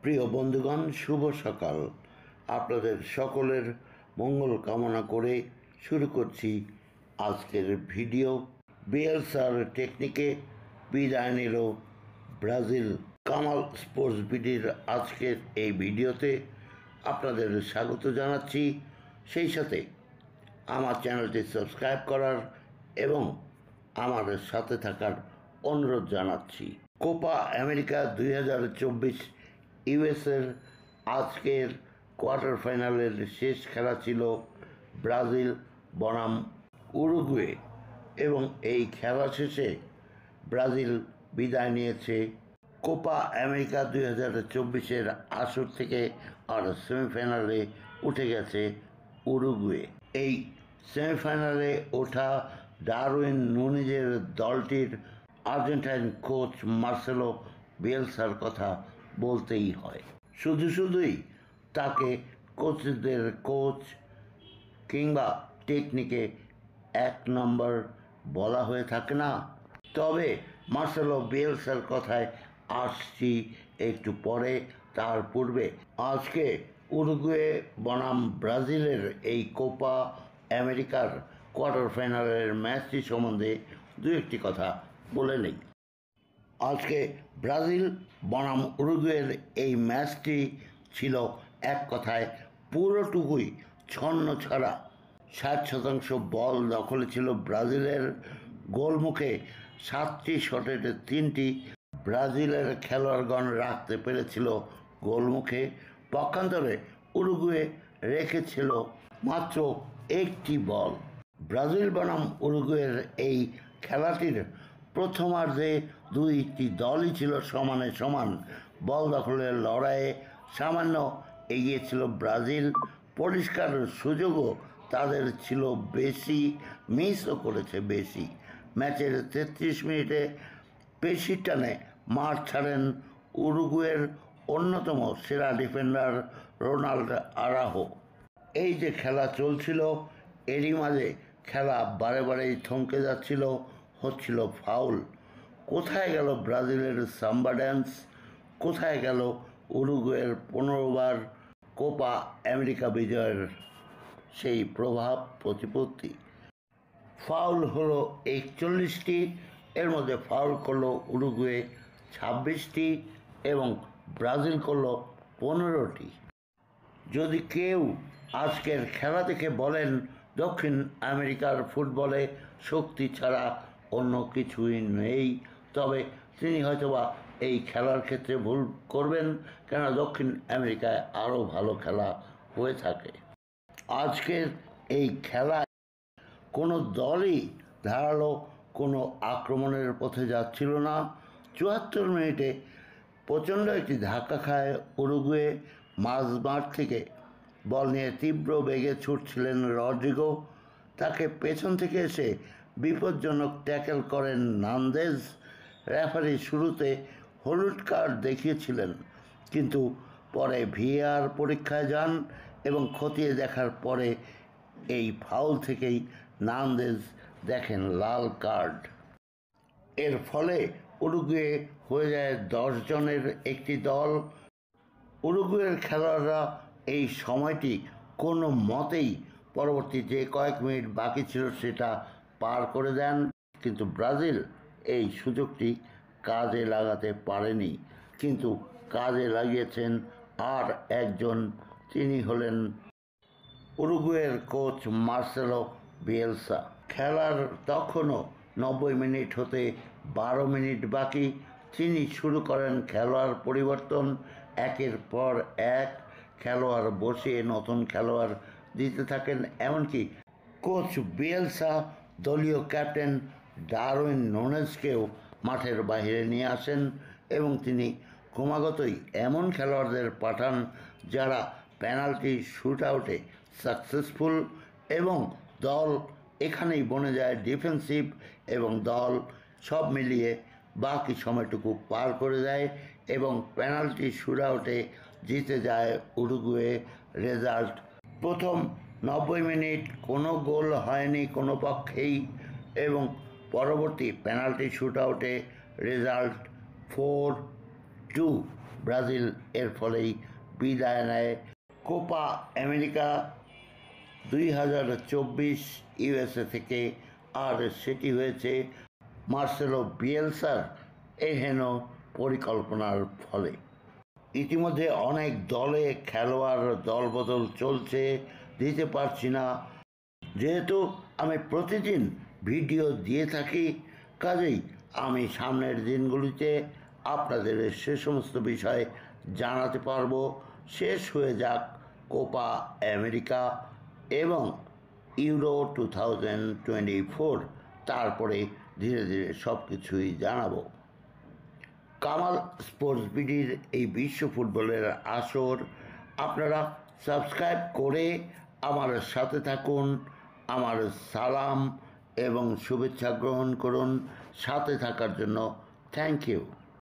প্রিয় বন্ধুগণ, শুভ সকাল। আপনাদের সকলের মঙ্গল কামনা করে শুরু করছি আজকের ভিডিও। বিএলসার টেকনিকে বিদায় নিল ব্রাজিল। কামাল স্পোর্টস বিডির আজকের এই ভিডিওতে আপনাদের স্বাগত জানাচ্ছি। সেই সাথে আমার চ্যানেলটি সাবস্ক্রাইব করার এবং আমার সাথে থাকার অনুরোধ জানাচ্ছি। কোপা আমেরিকা 2024 ইউএসের আজকের কোয়ার্টার ফাইনালের শেষ খেলা ছিল ব্রাজিল বনাম উরুগুয়ে, এবং এই খেলা শেষে ব্রাজিল বিদায় নিয়েছে কোপা আমেরিকা 2024 আসর থেকে, আর সেমিফাইনালে উঠে গেছে উরুগুয়ে। এই সেমিফাইনালে ওঠা ডারউইন নুনেজের দলটির আর্জেন্টাইন কোচ মার্সেলো বিয়েলসার কথা বলতেই হয়। শুধুই তাকে কোচদের কোচ কিংবা টেকনিকে 1 নম্বর বলা হয়ে থাকে না। তবে মার্সেলো বিয়েলসার কথায় আসছি একটু পরে। তার পূর্বে আজকে উরুগুয়ে বনাম ব্রাজিলের এই কোপা আমেরিকার কোয়ার্টার ফাইনালের ম্যাচটি সম্বন্ধে দু একটি কথা বলে নেই। আজকে ব্রাজিল বনাম উরুগুয়ের এই ম্যাচটি ছিল এক কথায় পুরোটুকুই ছন্ন ছাড়া। 60% বল দখলে ছিল ব্রাজিলের। গোলমুখে 7টি শটের 3টি ব্রাজিলের খেলোয়াড়গণ রাখতে পেরেছিল গোলমুখে। পক্ষান্তরে উরুগুয়ে রেখেছিল মাত্র 1টি বল। ব্রাজিল বনাম উরুগুয়ের এই খেলাটির প্রথমার্ধে দুইটি দলই ছিল সমানে সমান। বল দখলের লড়াইয়ে সামান্য এগিয়ে ছিল ব্রাজিল। পরিষ্কার সুযোগও তাদের ছিল বেশি, মিসও করেছে বেশি। ম্যাচের 33 মিনিটে পেশির টানে মাঠ ছাড়েন উরুগুয়ের অন্যতম সেরা ডিফেন্ডার রোনাল্ডো আরাহো। এই যে খেলা চলছিল, এরই মাঝে খেলা বারেই থমকে যাচ্ছিল, হচ্ছিল ফাউল। কোথায় গেল ব্রাজিলের সাম্বা ড্যান্স? কোথায় গেল উরুগুয়ের 15বার কোপা আমেরিকা বিজয়ের সেই প্রভাব প্রতিপত্তি? ফাউল হলো 41টি, এর মধ্যে ফাউল করলো উরুগুয়ে 26টি এবং ব্রাজিল করলো 15টি। যদি কেউ আজকের খেলা দেখে বলেন দক্ষিণ আমেরিকার ফুটবলে শক্তি ছাড়া অন্য কিছুই নেই, তবে তিনি হয়তোবা এই খেলার ক্ষেত্রে ভুল করবেন, কেন দক্ষিণ আমেরিকায় আরও ভালো খেলা হয়ে থাকে। আজকের এই খেলায় কোনো দলই ধারালো কোনো আক্রমণের পথে যাচ্ছিল না। 74 মিনিটে প্রচণ্ড একটি ধাক্কা খায় উরুগুয়ে। মাঝমাঠ থেকে বল নিয়ে তীব্র বেগে ছুটছিলেন রদ্রিগো। তাকে পেছন থেকে এসে বিপজ্জনক ট্যাকেল করেন নান্দেজ। রেফারি শুরুতে হলুদ কার্ড দেখিয়েছিলেন, কিন্তু পরে ভিএআর পরীক্ষায় যান এবং খতিয়ে দেখার পরে এই ফাউল থেকেই নান্দেজ দেখেন লাল কার্ড। এর ফলে উরুগুয়ে হয়ে যায় 10 জনের একটি দল। উরুগুয়ের খেলোয়াড়রা এই সময়টি কোনো মতেই পরবর্তী যে কয়েক মিনিট বাকি ছিল সেটা পার করে দেন, কিন্তু ব্রাজিল এই সুযোগটি কাজে লাগাতে পারেনি। কিন্তু কাজে লাগিয়েছেন আর একজন, তিনি হলেন উরুগুয়ের কোচ মার্সেলো বিয়েলসা। খেলার তখনও 90 মিনিট হতে 12 মিনিট বাকি। তিনি শুরু করেন খেলোয়াড় পরিবর্তন। একের পর এক খেলোয়াড় বসিয়ে নতুন খেলোয়াড় দিতে থাকেন। এমনকি কোচ বিয়েলসা দলীয় ক্যাপ্টেন ডারউইন নুনেজকেও মাঠের বাইরে নিয়ে আসেন এবং তিনি ক্রমাগতই এমন খেলোয়াড়দের পাঠান যারা পেনাল্টি শ্যুট আউটে সাকসেসফুল, এবং দল এখানেই বনে যায় ডিফেন্সিভ, এবং দল সব মিলিয়ে বাকি সময়টুকু পার করে দেয় এবং পেনাল্টি শ্যুট আউটে জিতে যায় উরুগুয়ে। রেজাল্ট প্রথম 90 মিনিট কোনো গোল হয়নি কোনো পক্ষেই, এবং পরবর্তী পেনাল্টি শ্যুট আউটে রেজাল্ট 4-2 ব্রাজিল এর ফলেই বিদায় নেয় কোপা আমেরিকা 2024 ইউএসএ থেকে, আর সেটি হয়েছে মার্সেলো বিয়েলসার এহেন পরিকল্পনার ফলে। ইতিমধ্যে অনেক দলে খেলোয়াড় দলবদল চলছে, দিতে পারছি না। যেহেতু আমি প্রতিদিন ভিডিও দিয়ে থাকি, কাজেই আমি সামনের দিনগুলিতে আপনাদের সে সমস্ত বিষয় জানাতে পারবো। শেষ হয়ে যাক কোপা আমেরিকা এবং ইউরো 2024, তারপরে ধীরে ধীরে সব কিছুই জানাবো। কামাল স্পোর্টস বিডির এই বিশ্ব ফুটবলের আসর আপনারা সাবস্ক্রাইব করে আমার সাথে থাকুন। আমার সালাম এবং শুভেচ্ছা গ্রহণ করুন। সাথে থাকার জন্য থ্যাংক ইউ।